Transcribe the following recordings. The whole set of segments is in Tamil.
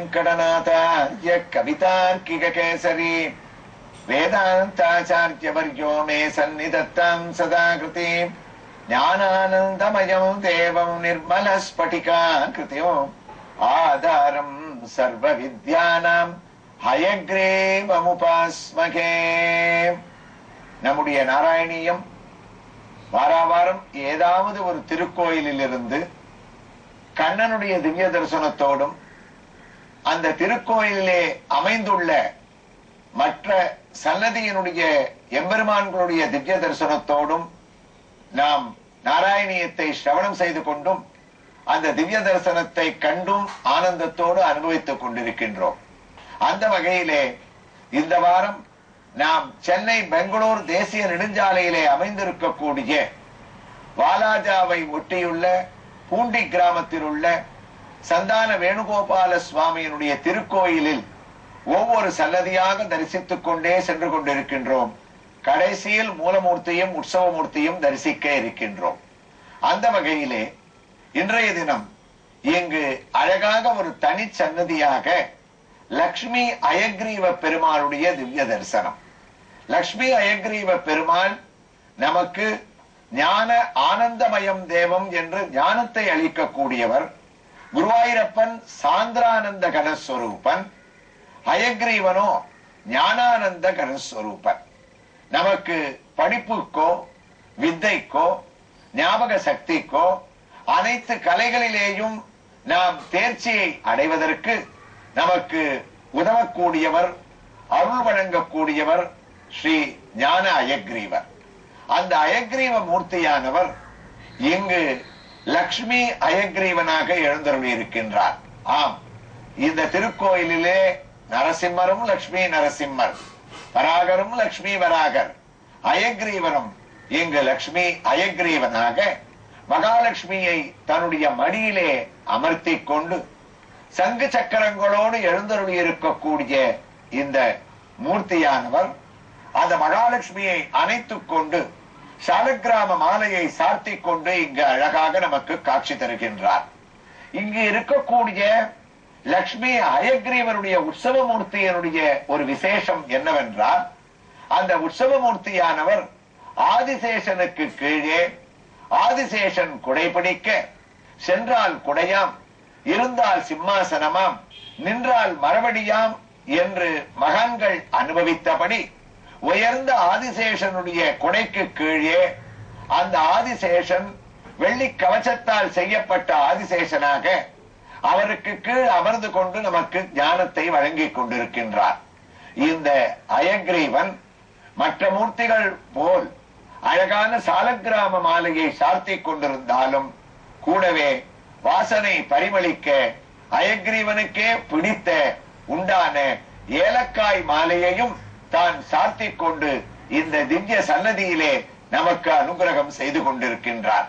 वेंकटनाथार्य कवितार्किक केसरी वेदांताचार्यवर्यो मे सन्निधत्तां सदा कृति ज्ञानानन्दमयं देवं निर्मलस्फटिकाकृतिम् आधारं सर्वविद्यानां हयग्रीवमुपास्महे. நம்முடைய நாராயணியம் வாராவாரம் ஏதாவது ஒரு திருக்கோயிலிலிருந்து கண்ணனுடைய திவ்ய தரிசனத்தோடும் அந்த திருக்கோயிலே அமைந்துள்ள மற்ற சன்னதியினுடைய எம்பெருமான்களுடைய திவ்ய தரிசனத்தோடும் நாம் நாராயணியத்தை சிரவணம் செய்து கொண்டும் அந்த திவ்ய தரிசனத்தை கண்டும் ஆனந்தத்தோடு அனுபவித்துக் கொண்டிருக்கின்றோம். அந்த வகையிலே இந்த வாரம் நாம் சென்னை பெங்களூர் தேசிய நெடுஞ்சாலையிலே அமைந்திருக்கக்கூடிய வாலாஜாவை ஒட்டியுள்ள பூண்டி கிராமத்தில் உள்ள சந்தான வேணுகோபால சுவாமியினுடைய திருக்கோயிலில் ஒவ்வொரு சன்னதியாக தரிசித்துக் கொண்டே சென்று கொண்டிருக்கின்றோம். கடைசியில் மூலமூர்த்தியும் உற்சவமூர்த்தியும் தரிசிக்க இருக்கின்றோம். அந்த வகையிலே இன்றைய தினம் இங்கு அழகாக ஒரு தனி சன்னதியாக லக்ஷ்மி அயக்ரீவ பெருமாளுடைய திவ்ய தரிசனம். லக்ஷ்மி அயக்ரீவ பெருமாள் நமக்கு ஞான ஆனந்தமயம் தேவம் என்று ஞானத்தை அளிக்கக்கூடியவர். குருவாயூரப்பன் சாந்திரானந்த கணஸ்வரூபன், அயக்ரீவனோ ஞானானந்த கணஸ்வரூபன். நமக்கு படிப்புக்கோ வித்தைக்கோ ஞாபக சக்திக்கோ அனைத்து கலைகளிலேயும் நாம் தேர்ச்சியை அடைவதற்கு நமக்கு உதவக்கூடியவர், அருள் வழங்கக்கூடியவர் ஸ்ரீ ஞான அயக்ரீவர். அந்த அயக்ரீவ மூர்த்தியானவர் இங்கு லக்ஷ்மி அயக்ரீவனாக எழுந்தருளி இருக்கின்றார். ஆம், இந்த திருக்கோயிலிலே நரசிம்மரும் லக்ஷ்மி நரசிம்மர், வராகரும் லக்ஷ்மி வராகர், அயக்ரீவனும் இங்கு லக்ஷ்மி அயக்ரீவனாக மகாலட்சுமியை தன்னுடைய மடியிலே அமர்த்தி கொண்டு சங்கு சக்கரங்களோடு எழுந்தருளி இருக்கக்கூடிய இந்த மூர்த்தியானவர் அந்த மகாலட்சுமியை அணைத்துக் கொண்டு சாலக்கிராம மாலையை சார்த்தி கொண்டு இங்கு அழகாக நமக்கு காட்சி தருகின்றார். இங்கு இருக்கக்கூடிய லக்ஷ்மி அயக்ரீவனுடைய உற்சவமூர்த்தியினுடைய ஒரு விசேஷம் என்னவென்றால், அந்த உற்சவமூர்த்தியானவர் ஆதிசேஷனுக்கு கீழே, ஆதிசேஷன் குடைபிடிக்க, சென்றால் குடையாம், இருந்தால் சிம்மாசனமாம், நின்றால் மரவடியாம் என்று மகான்கள் அனுபவித்தபடி உயர்ந்த ஆதிசேஷனுடைய கொடைக்கு கீழே அந்த ஆதிசேஷன் வெள்ளி கவச்சத்தால் செய்யப்பட்ட ஆதிசேஷனாக அவருக்கு கீழ் அமர்ந்து கொண்டு நமக்கு ஞானத்தை வழங்கிக் கொண்டிருக்கின்றார். இந்த அயக்ரீவன் மற்ற மூர்த்திகள் போல் அழகான சாலக்கிராம மாலையை சார்த்தி கொண்டிருந்தாலும் கூடவே வாசனை பரிமளிக்க அயக்ரீவனுக்கே பிடித்த உண்டான ஏலக்காய் மாலையையும் தான் சார்த்தி கொண்டு இந்த திவ்ய சன்னதியிலே நமக்கு அனுகிரகம் செய்து கொண்டிருக்கின்றார்.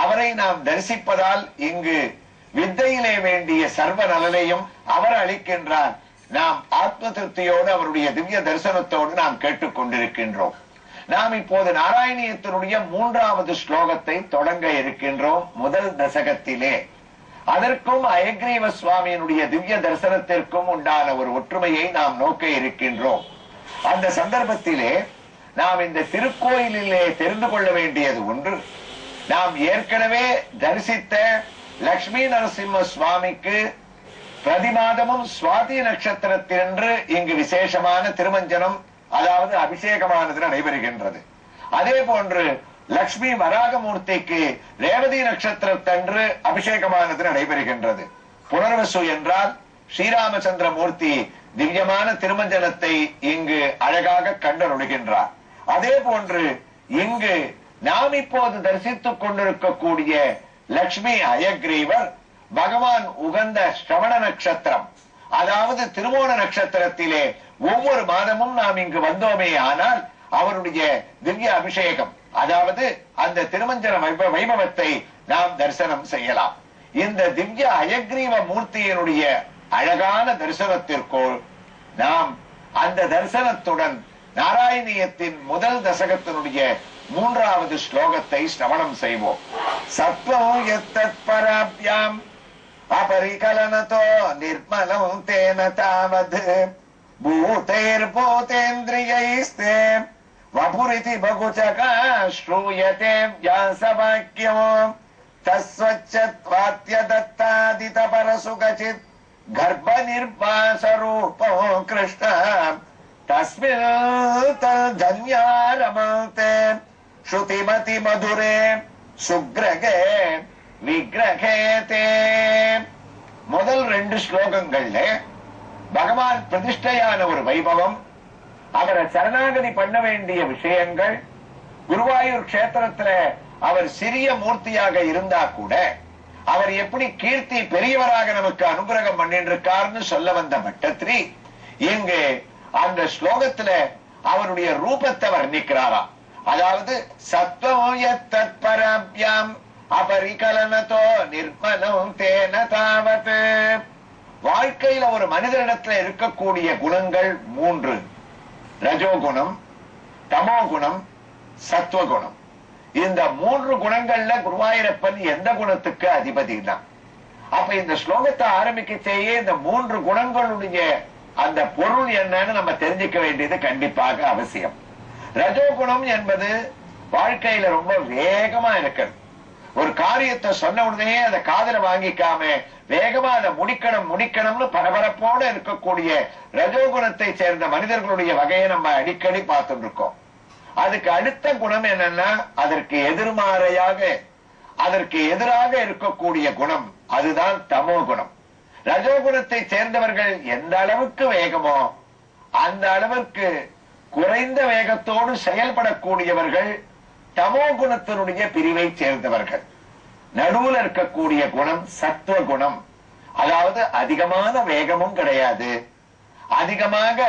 அவரை நாம் தரிசிப்பதால் இங்கு வித்தையிலே வேண்டிய சர்வ நலனையும் அவர் அளிக்கின்றார். நாம் ஆத்ம திருப்தியோடு அவருடைய திவ்ய தரிசனத்தோடு நாம் கேட்டுக் கொண்டிருக்கின்றோம். நாம் இப்போது நாராயணியத்தினுடைய 3வது ஸ்லோகத்தை தொடங்க இருக்கின்றோம். முதல் தசகத்திலே அதற்கும் அயக்ரீவ சுவாமியினுடைய திவ்ய தரிசனத்திற்கும் உண்டான ஒரு ஒற்றுமையை நாம் நோக்க இருக்கின்றோம். அந்த சந்தர்ப்பத்திலே நாம் இந்த திருக்கோயிலிலே தெரிந்து கொள்ள வேண்டியது ஒன்று, நாம் ஏற்கனவே தரிசித்த லக்ஷ்மி நரசிம்ம சுவாமிக்கு பிரதி மாதமும் சுவாதி நட்சத்திரத்தின்று இங்கு விசேஷமான திருமஞ்சனம், அதாவது அபிஷேகமானது நடைபெறுகின்றது. அதே போன்று லக்ஷ்மி வராகமூர்த்திக்கு ரேவதி நட்சத்திரத்தன்று அபிஷேகமானது நடைபெறுகின்றது. புனர்வசு என்றால் ஸ்ரீராமச்சந்திர மூர்த்தி திவ்யமான திருமஞ்சனத்தை இங்கு அழகாக கண்டருளுகின்றார். அதே போன்று இங்கு நாம் இப்போது தரிசித்துக் கொண்டிருக்கக்கூடிய லக்ஷ்மி அயக்ரீவர் பகவான் உகந்த ஸ்ரவண நட்சத்திரம், அதாவது திருவோண நட்சத்திரத்திலே ஒவ்வொரு மாதமும் நாம் இங்கு வந்தோமே ஆனால் அவருடைய திவ்ய அபிஷேகம், அதாவது அந்த திருமஞ்சன வைபவத்தை நாம் தரிசனம் செய்யலாம். இந்த திவ்ய அயக்ரீவ மூர்த்தியினுடைய அழகான தரிசனத்திற்குள் நாம் அந்த தரிசனத்துடன் நாராயணியத்தின் முதல் தசகத்தினுடைய 3வது ஸ்லோகத்தை ஸ்ரவணம் செய்வோம். சத்வம் யத்தத் பராப்யாம் अपरिकलनतो निर्मलं तेन तावद् भूतैर्भूतेन्द्रियैस्ते वपुरिति बहुचका श्रूयते व्यासवाक्यम् तस्वच्चत्वात्यदत्तादितपरसुखचित् गर्भनिर्वासरूपो कृष्ण तस्मिन् तद्धन्यारमन्ते श्रुतिमति मधुरे सुग्रगे விக்கிரகேதே. முதல் 2 ஸ்லோகங்கள்ல பகவான் பிரதிஷ்டையான ஒரு வைபவம், அவரை சரணாகதி பண்ண வேண்டிய விஷயங்கள், குருவாயூர் கஷேத்திரத்துல அவர் சிறிய மூர்த்தியாக இருந்தா கூட அவர் எப்படி கீர்த்தி பெரியவராக நமக்கு அனுகிரகம் பண்ணிட்டு இருக்காருன்னு சொல்ல வந்த பட்டத்திரி இங்கு அந்த ஸ்லோகத்துல அவருடைய ரூபத்தை வர்ணிக்கிறாரா. அதாவது சத்வயத்தத்பராப்யாம் அபரிகலனதோ நிர்மலம் தேன தாவத். வாழ்க்கையில ஒரு மனிதனிடத்துல இருக்கக்கூடிய குணங்கள் 3: ரஜோகுணம், தமோகுணம், சத்துவகுணம். இந்த 3 குணங்கள்ல குருவாயூரப்பன் எந்த குணத்துக்கு அதிபதி தான்? அப்ப இந்த ஸ்லோகத்தை ஆரம்பிக்கச்சேயே இந்த 3 குணங்களுடைய அந்த பொருள் என்னன்னு நம்ம தெரிஞ்சுக்க வேண்டியது கண்டிப்பாக அவசியம். ரஜோகுணம் என்பது வாழ்க்கையில ரொம்ப வேகமா இருக்கிறது. ஒரு காரியத்தை சொன்ன உடனே அதை காதுல வாங்கிக்காம வேகமா அதை முடிக்கணும்னு பரபரப்போட இருக்கக்கூடிய ரஜோகுணத்தை சேர்ந்த மனிதர்களுடைய வகையை நம்ம அடிக்கடி பார்த்துட்டு இருக்கோம். அதுக்கு அடுத்த குணம் என்னன்னா அதற்கு எதிராக இருக்கக்கூடிய குணம், அதுதான் தமோ குணம். ரஜோகுணத்தை சேர்ந்தவர்கள் எந்த அளவுக்கு வேகமோ அந்த அளவிற்கு குறைந்த வேகத்தோடு செயல்படக்கூடியவர்கள் தமோ குணத்தினுடைய பிரிவை சேர்ந்தவர்கள். நடுவுல இருக்கக்கூடிய குணம் சத்துவ குணம். அதாவது அதிகமான வேகமும் கிடையாது, அதிகமாக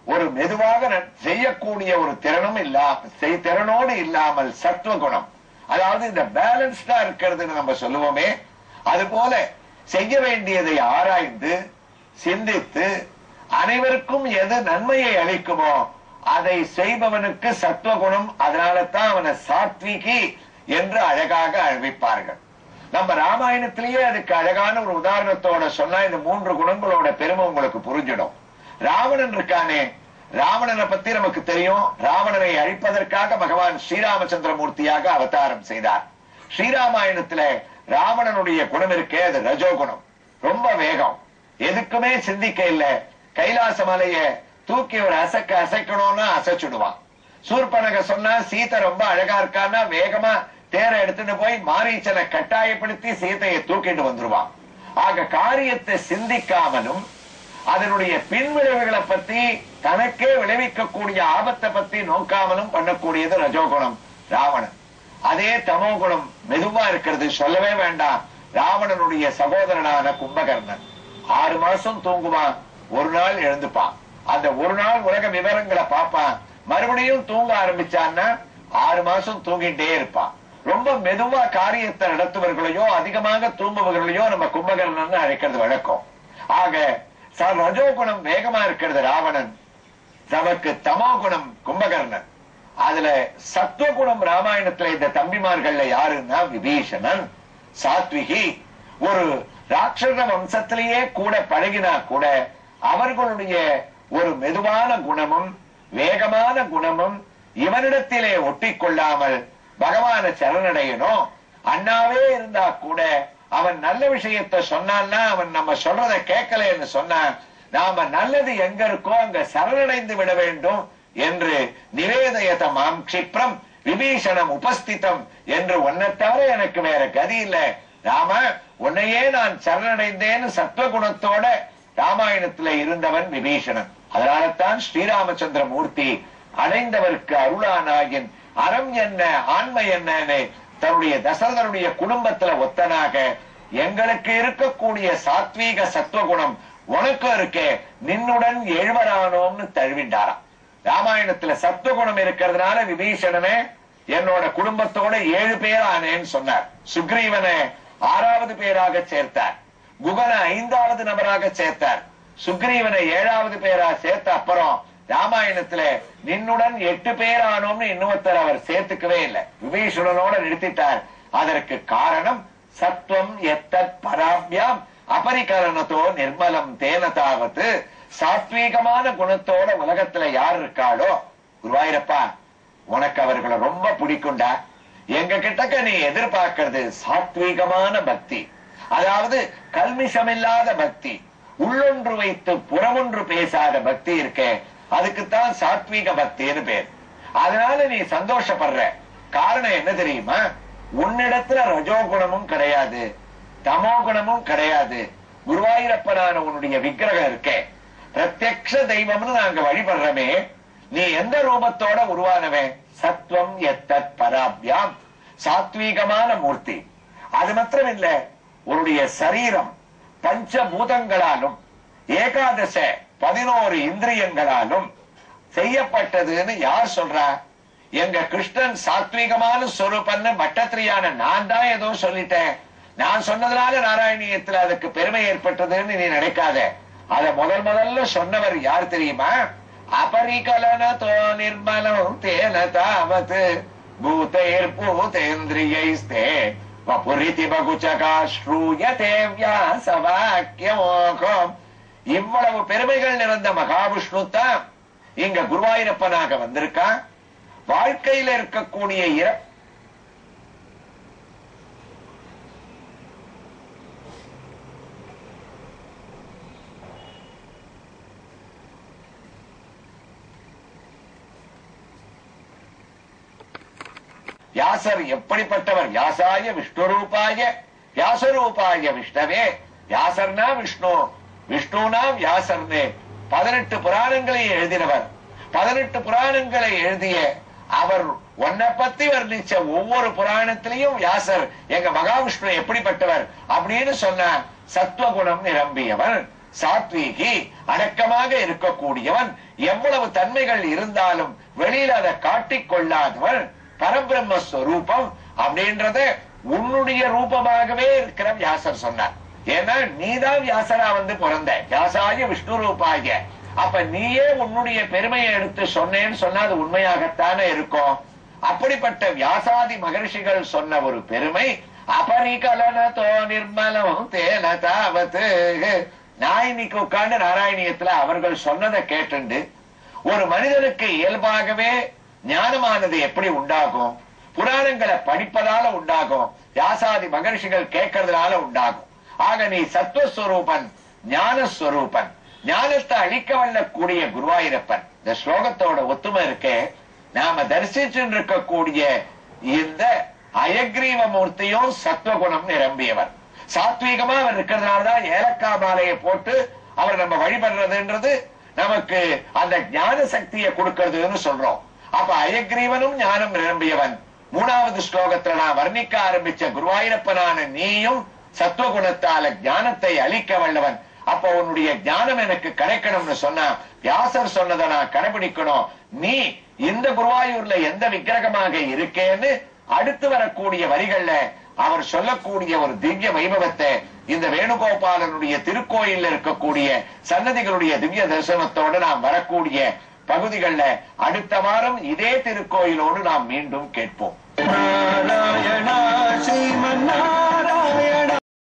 ஒரு மெதுவாக செய்யக்கூடிய ஒரு திறனோடு இல்லாமல் சத்துவ குணம். அதாவது இந்த பேலன்ஸ்டா இருக்கிறதுன்னு நம்ம சொல்லுவோமே, அது போல செய்ய வேண்டியதை ஆராய்ந்து சிந்தித்து அனைவருக்கும் எது நன்மையை அளிக்குமோ அதை செய்பவனுக்கு சத்துவகுணம். அதனால தான் அவனை சாத்விகி என்று அழகாக அறிவிப்பார்கள். நம்ம ராமாயணத்திலேயே அதுக்கு அழகான ஒரு உதாரணத்தோட சொன்னா இந்த 3 குணங்களோட பெருமை உங்களுக்கு புரிஞ்சிடும். ராவணன் இருக்கானே, ராவணனை பத்தி நமக்கு தெரியும். ராவணனை அழிப்பதற்காக பகவான் ஸ்ரீராமச்சந்திர மூர்த்தியாக அவதாரம் செய்தார். ஸ்ரீராமாயணத்துல ராவணனுடைய குணம் இருக்கே, அது ரஜோகுணம். ரொம்ப வேகம், எதுக்குமே சிந்திக்க இல்ல. கைலாச மலைய தூக்கி ஒரு அசைக்கணும்னா அசைச்சுடுவான். சூர்பனக சொன்னா சீதை ரொம்ப அழகா இருக்கான்னா வேகமா தேரை எடுத்துட்டு போய் மாரீச்சனை கட்டாயப்படுத்தி சீதையை தூக்கிட்டு வந்துருவான். ஆக காரியத்தை சிந்திக்காமலும் அதனுடைய பின்விளைவுகளை பத்தி தனக்கே விளைவிக்கக்கூடிய ஆபத்தை பத்தி நோக்காமலும் பண்ணக்கூடியது ரஜோகுணம் ராவணன். அதே தமோ குணம் மெதுவா இருக்கிறது, சொல்லவே வேண்டாம். ராவணனுடைய சகோதரனான கும்பகர்ணன் 6 மாசம் தூங்குவான், ஒரு நாள் எழுந்துப்பான். அந்த ஒரு நாள் உலக விவரங்களை பார்ப்பான், மறுபடியும் தூங்க ஆரம்பிச்சான்னா 6 மாசம் தூங்கிட்டே இருப்பான். ரொம்ப மெதுவா காரியத்தை நடத்துவர்களையோ அதிகமாக தூங்குபவர்களையோ நம்ம கும்பகர்ணன் அழைக்கிறது வழக்கம். ஆக ரஜோகுணம் வேகமா இருக்கிறது ராவணன், நமக்கு தமோ குணம் கும்பகர்ணன். அதுல சத்துவகுணம் ராமாயணத்துல இந்த தம்பிமார்கள்ல யாருன்னா விபீஷணன், சாத்விகி. ஒரு ராட்சச வம்சத்திலேயே கூட பழகினா கூட அவர்களுடைய ஒரு மெதுவான குணமும் வேகமான குணமும் இவனிடத்திலே ஒட்டி கொள்ளாமல் பகவான சரணடையணும். அண்ணாவே இருந்தா கூட அவன் நல்ல விஷயத்தை சொன்னான்னா அவன் நம்ம சொல்றதை கேட்கலன்னு சொன்னா நாம நல்லது எங்க இருக்கோ அங்க சரணடைந்து விட வேண்டும் என்று நிவேதயத மாம் க்ஷிப்ரம் விபீஷணம் உபஸ்திதம் என்று உன்னை தவிர எனக்கு வேற கதி இல்ல ராம, உன்னையே நான் சரணடைந்தேன்னு சத்துவகுணத்தோட ராமாயணத்துல இருந்தவன் விபீஷணன். அதனால்தான் ஸ்ரீராமச்சந்திர மூர்த்தி அடைந்தவருக்கு அருளானாயின் அறம் என்ன ஆண்மை என்னன்னு தன்னுடைய தசரதனுடைய குடும்பத்துல ஒத்தனாக எங்களுக்கு இருக்கக்கூடிய சாத்வீக சத்துவகுணம் உனக்கு இருக்கே, நின்னுடன் எழுவரானோம்னு தழுவிண்டாராம். ராமாயணத்துல சத்துவகுணம் இருக்கிறதுனால விபீஷணனே என்னோட குடும்பத்தோட 7 பேர் ஆனேன்னு சொன்னார். சுக்ரீவனை 6வது பேராக சேர்த்தார், குகனை 5வது நபராக சேர்த்தார், சுக்ரீவனை 7வது பேரா சேர்த்த அப்புறம் ராமாயணத்துல நின்னுடன் 8 பேர் ஆனோம்னு இன்னொருத்தர் அவர் சேர்த்துக்கவே இல்லை, விபீஷணனோட நிறுத்திட்டார். அதற்கு காரணம் சத்துவம் எத்தத் பராபியாம் அப அபரிகரணத்தோ நிர்மலம் தேனதாவது. சாத்வீகமான குணத்தோட உலகத்துல யார் இருக்காளோ, குருவாயிரப்பா உனக்கு அவர்களை ரொம்ப பிடிக்கும்டா. எங்க கிட்டக்க நீ எதிர்பார்க்கிறது சாத்வீகமான பக்தி, அதாவது கல்மிஷமில்லாத பக்தி, உள்ளொன்று வைத்து புறமொன்று பேசாத பக்தி இருக்கே, அதுக்குத்தான் சாத்வீக பக்தின்னு பேர். அதனால நீ சந்தோஷப்படுற காரணம் என்ன தெரியுமா? உன்னிடத்துல ரஜோகுணமும் கிடையாது, தமோ குணமும் கிடையாது. குருவாயூரப்பனான உன்னுடைய விக்கிரகம் இருக்கே, பிரத்யக்ஷ தெய்வம்னு நாங்க வழிபடுறமே, நீ எந்த ரூபத்தோட உருவானவன்? சத்வம் எத்தத் பராபியாம், சாத்வீகமான மூர்த்தி. அது மாத்திரம் இல்ல, உன்னுடைய சரீரம் பஞ்சபூதங்களாலும் 11 இந்திரியங்களாலும் செய்யப்பட்டதுன்னு யார் சொல்றா? எங்க கிருஷ்ணன் சாத்வீகமான சொரூபன்னு பட்டத்திரியான நான் தான் ஏதோ சொல்லிட்டேன், நான் சொன்னதுனால நாராயணியத்துல அதுக்கு பெருமை ஏற்பட்டதுன்னு நீ நினைக்காத. அத முதல்ல சொன்னவர் யார் தெரியுமா? அபரிகலனதோ நிர்மலம் தேன தாவத் பூதைர் பூதேந்திரியைஸ்தே வபுரிதி பகுச்சகா ஸ்ரூயதே வியாசவாக்யமோகம். இவ்வளவு பெருமைகள் நிறைந்த மகாவிஷ்ணு தான் இங்க குருவாயூரப்பனாக வந்திருக்கான். வாழ்க்கையில இருக்கக்கூடிய வியாசர் எப்படிப்பட்டவர்? வியாசாய விஷ்ணுரூபாய வியாசரூபாய விஷ்ணவே. வியாசர்னா விஷ்ணு, விஷ்ணுனா வியாசர்னு 18 புராணங்களை எழுதினவர். 18 புராணங்களை எழுதிய அவர் உன்னை பத்தி வர்ணிச்ச ஒவ்வொரு புராணத்திலையும் வியாசர் எங்க மகாவிஷ்ணு எப்படிப்பட்டவர் அப்படின்னு சொன்ன சத்துவகுணம் நிரம்பியவன், சாத்வீகி, அடக்கமாக இருக்கக்கூடியவன், எவ்வளவு தன்மைகள் இருந்தாலும் வெளியில அதை காட்டிக் கொள்ளாதவன், பரபிரம்மஸ்வரூபம் அப்படின்றத உன்னுடைய ரூபமாகவே இருக்கிற வியாசர் சொன்னார். ஏன்னா நீதான் வியாசரா வந்து பிறந்த, வியாசாய விஷ்ணு ரூபாய. அப்ப நீயே உன்னுடைய பெருமையை எடுத்து சொன்னேன்னு சொன்னா அது உண்மையாகத்தானே இருக்கும். அப்படிப்பட்ட வியாசாதி மகர்ஷிகள் சொன்ன ஒரு பெருமை அபரிகலனதோ நிர்மலம் தேன தாவத். நான் இன்னைக்கு உட்கார்ந்து நாராயணியத்துல அவர்கள் சொன்னதை கேட்டுண்டு ஒரு மனிதனுக்கு இயல்பாகவே ஞானமானது எப்படி உண்டாகும்? புராணங்களை படிப்பதால உண்டாகும், வியாசாதி மகர்ஷிகள் கேட்கறதுனால உண்டாகும். ஆக நீ சத்வஸ்வரூபன், ஞானஸ்வரூபன், ஞானத்தை அழிக்க வல்லக்கூடிய குருவாயூரப்பன். இந்த ஸ்லோகத்தோட ஒத்துமை இருக்கே, நாம தரிசிச்சு இருக்கக்கூடிய இந்த அயக்ரீவ மூர்த்தியும் சத்வகுணம் நிரம்பியவர். சாத்வீகமா அவர் இருக்கிறதுனாலதான் ஏலக்காய் மாலையை போட்டு அவர் நம்ம வழிபடுறதுன்றது நமக்கு அந்த ஞான சக்தியை கொடுக்கிறதுன்னு சொல்றோம். அப்ப அயக்ரீவனும் ஞானம் நிரம்பியவன். 3வது ஸ்லோகத்துல நான் வர்ணிக்க ஆரம்பிச்ச குருவாயூரப்பனான நீயும் சத்வகுணத்தால ஞானத்தை அளிக்க வல்லவன். அப்ப உன்னுடைய ஞானம் எனக்கு கிடைக்கணும்னு சொன்னா வியாசர் சொன்னதை நான் கடைபிடிக்கணும். நீ இந்த குருவாயூர்ல எந்த விக்கிரகமாக இருக்கேன்னு அடுத்து வரக்கூடிய வரிகள்ல அவர் சொல்லக்கூடிய ஒரு திவ்ய வைபவத்தை இந்த வேணுகோபாலனுடைய திருக்கோயில்ல இருக்கக்கூடிய சன்னதிகளுடைய திவ்ய தரிசனத்தோடு நாம் வரக்கூடிய பகுதிகள்ல அடுத்த வாரம் இதே திருக்கோயிலோடு நாம் மீண்டும் கேட்போம். நாராயணா ஸ்ரீமன்னா